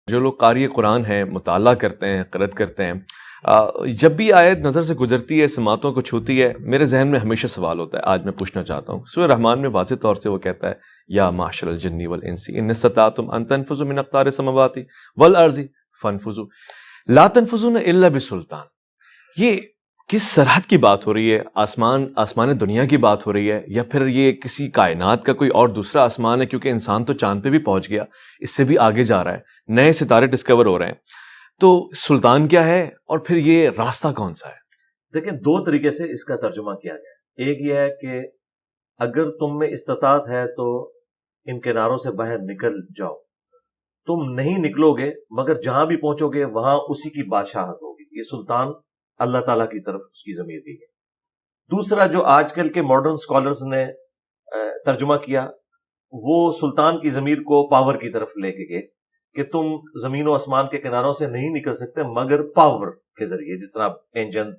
جو لوگ قاری قرآن ہیں، مطالعہ کرتے ہیں، قرأت کرتے ہیں، جب بھی آیت نظر سے گزرتی ہے، سماعتوں کو چھوتی ہے، میرے ذہن میں ہمیشہ سوال ہوتا ہے، آج میں پوچھنا چاہتا ہوں۔ سورہ رحمان میں واضح طور سے وہ کہتا ہے یا معشر الجن والانس ان استطعتم ان تنفذوا من اقطار السماوات والارض فانفذوا لا تنفذون الا بسلطان۔ یہ کس سرحد کی بات ہو رہی ہے؟ آسمان دنیا کی بات ہو رہی ہے، یا پھر یہ کسی کائنات کا کوئی اور دوسرا آسمان ہے؟ کیونکہ انسان تو چاند پہ بھی پہنچ گیا، اس سے بھی آگے جا رہا ہے، نئے ستارے ڈسکور ہو رہے ہیں، تو سلطان کیا ہے اور پھر یہ راستہ کون سا ہے؟ دیکھیں، دو طریقے سے اس کا ترجمہ کیا گیا ہے۔ ایک یہ ہے کہ اگر تم میں استطاعت ہے تو ان کناروں سے باہر نکل جاؤ، تم نہیں نکلو گے مگر جہاں بھی پہنچو گے وہاں اسی کی بادشاہت ہوگی۔ یہ سلطان اللہ تعالیٰ کی طرف اس کی ضمیر دی ہے۔ دوسرا جو آج کل کے ماڈرن سکالرز نے ترجمہ کیا، وہ سلطان کی ضمیر کو پاور کی طرف لے کے گئے کہ تم زمین و آسمان کے کناروں سے نہیں نکل سکتے مگر پاور کے ذریعے، جس طرح انجنز،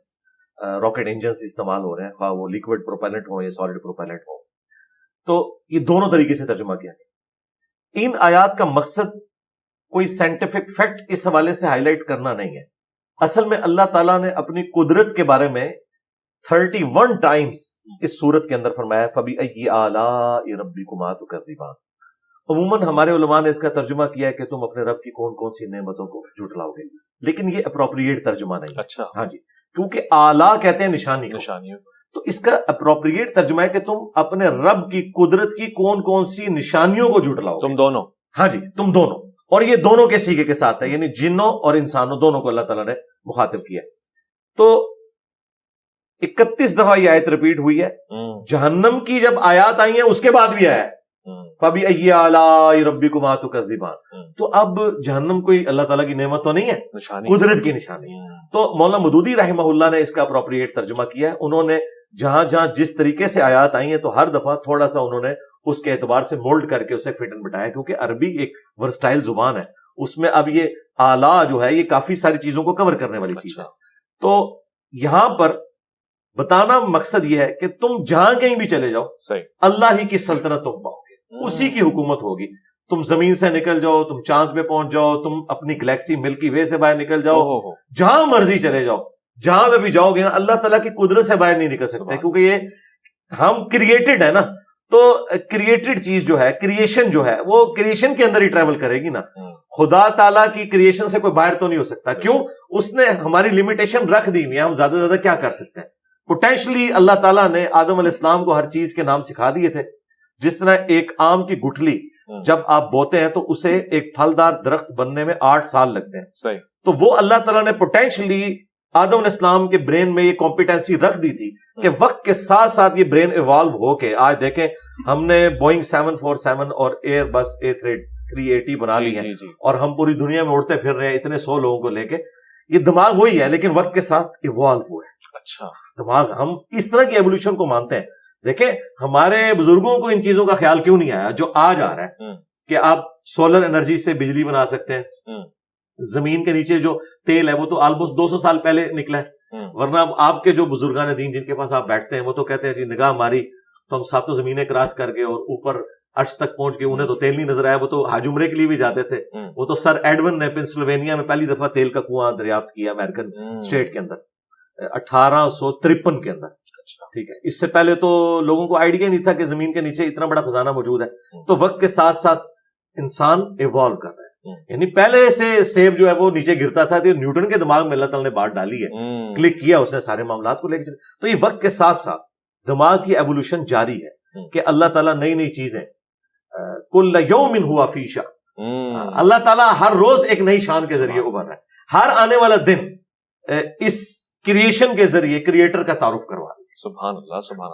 راکٹ انجنز استعمال ہو رہے ہیں، خواہ وہ لیکوڈ پروپیلنٹ ہو یا سالڈ پروپیلنٹ ہو۔ تو یہ دونوں طریقے سے ترجمہ کیا گیا۔ ان آیات کا مقصد کوئی سائنٹیفک فیکٹ اس حوالے سے ہائی لائٹ کرنا نہیں ہے۔ اصل میں اللہ تعالیٰ نے اپنی قدرت کے بارے میں 31 ٹائمز اس سورت کے اندر فرمایا فَبِأَيِّ آلَاءِ رَبِّكُمَا تُكَذِّبَانِ۔ عموماً ہمارے علماء نے اس کا ترجمہ کیا ہے کہ تم اپنے رب کی کون کون سی نعمتوں کو جھٹلاؤ گے، لیکن یہ اپروپریٹ ترجمہ نہیں۔ اچھا، ہاں جی، کیونکہ آلہ کہتے ہیں نشانیوں، تو اس کا اپروپریٹ ترجمہ ہے کہ تم اپنے رب کی قدرت کی کون کون سی نشانیوں کو جھٹلاؤ، تم دونوں۔ ہاں جی، تم دونوں، اور یہ دونوں کے سیغے کے ساتھ ہے، یعنی جنوں اور انسانوں دونوں کو اللہ تعالیٰ نے مخاطب کیا۔ تو 31 دفعہ یہ آیت ریپیٹ ہوئی ہے۔ جہنم کی جب آیات آئی ہیں اس کے بعد بھی آیا ہے فَبِأَيِّ آلَاءِ رَبِّكُمَا تُكَذِّبَانِ۔ تو اب جہنم کوئی اللہ تعالیٰ کی نعمت تو نہیں ہے، قدرت کی نشانی۔ تو مولانا مودودی رحمہ اللہ نے اس کا اپروپریٹ ترجمہ کیا ہے۔ انہوں نے جہاں جہاں جس طریقے سے آیات آئی ہیں تو ہر دفعہ تھوڑا سا انہوں نے اس کے اعتبار سے مولڈ کر کے اسے فٹ اینڈ بٹایا، کیونکہ عربی ایک ورسٹائل زبان ہے، اس میں اب یہ آلہ جو ہے یہ کافی ساری چیزوں کو کور کرنے والی چیز ہے۔ تو یہاں پر بتانا مقصد یہ ہے کہ تم جہاں کہیں بھی چلے جاؤ، اللہ ہی کی سلطنت تم پاؤ گے، اسی کی حکومت ہوگی۔ تم زمین سے نکل جاؤ، تم چاند پہ پہنچ جاؤ، تم اپنی گلیکسی ملکی وے سے باہر نکل جاؤ، جہاں مرضی چلے جاؤ، جہاں پہ بھی جاؤ گے نا، اللہ تعالیٰ کی قدرت سے باہر نہیں نکل سکتے، کیونکہ یہ ہم کریٹڈ ہے نا۔ تو کریٹڈ چیز جو ہے، کریشن جو ہے، وہ کریشن کے اندر ہی ٹریول کرے گی نا۔ خدا تعالیٰ کی کریشن سے کوئی باہر تو نہیں ہو سکتا، کیوں؟ اس نے ہماری لمیٹیشن رکھ دی ہوئی ہے، ہم زیادہ سے زیادہ کیا کر سکتے ہیں۔ پوٹینشلی اللہ تعالیٰ نے آدم علیہ السلام کو ہر چیز کے نام سکھا دیے تھے۔ جس طرح ایک آم کی گٹھلی جب آپ بوتے ہیں تو اسے ایک پھلدار درخت بننے میں 8 سال لگتے ہیں، صحیح۔ تو وہ اللہ تعالیٰ نے پوٹینشلی آدم علیہ السلام کے برین میں یہ کمپیٹنسی رکھ دی تھی کہ وقت کے ساتھ ساتھ یہ برین ایوالو ہو کے آج دیکھیں ہم نے بوئنگ 747 اور ایئر بس A380 بنا لی ہے، اور ہم پوری دنیا میں اڑتے پھر رہے ہیں اتنے 100 لوگوں کو لے کے۔ یہ دماغ وہی ہے لیکن وقت کے ساتھ ایوالو ہوا ہے۔ اچھا، دماغ ہم اس طرح کی ایوولوشن کو مانتے ہیں۔ دیکھیں ہمارے بزرگوں کو ان چیزوں کا خیال کیوں نہیں آیا جو آج آ رہا ہے کہ آپ سولر انرجی سے بجلی بنا سکتے ہیں۔ زمین کے نیچے جو تیل ہے وہ تو آلموسٹ 200 سال پہلے نکلا ہے، ورنہ آپ کے جو بزرگان دین جن کے پاس آپ بیٹھتے ہیں وہ تو کہتے ہیں جی نگاہ ماری تو ہم 7 زمینیں کراس کر گئے اور اوپر عرش تک پہنچ گئے، انہیں تو تیل نہیں نظر آیا، وہ تو حج عمرے کے لیے بھی جاتے تھے۔ وہ تو سر ایڈون نے پنسلوینیا میں پہلی دفعہ تیل کا کنواں دریافت کیا امریکن اسٹیٹ کے اندر 1853 کے اندر، ٹھیک ہے۔ اس سے پہلے تو لوگوں کو آئیڈیا نہیں تھا کہ زمین کے نیچے اتنا بڑا خزانہ موجود ہے۔ تو وقت کے ساتھ ساتھ انسان ایوالو کر رہا ہے، یعنی پہلے سے سیب جو ہے وہ نیچے گرتا تھا، تو نیوٹن کے دماغ میں اللہ تعالیٰ نے بات ڈالی ہے، کلک کیا اس نے سارے معاملات کو لے کے چلے۔ تو یہ وقت کے ساتھ ساتھ دماغ کی ایوولوشن جاری ہے کہ اللہ تعالیٰ نئی نئی چیزیں کل یوم ہوا فی شأن، اللہ تعالیٰ ہر روز ایک نئی شان کے ذریعے ابھر رہا ہے۔ ہر آنے والا دن اس کریشن کے ذریعے کریٹر کا تعارف کروا رہا ہے۔ سبحان اللہ، سبحان اللہ۔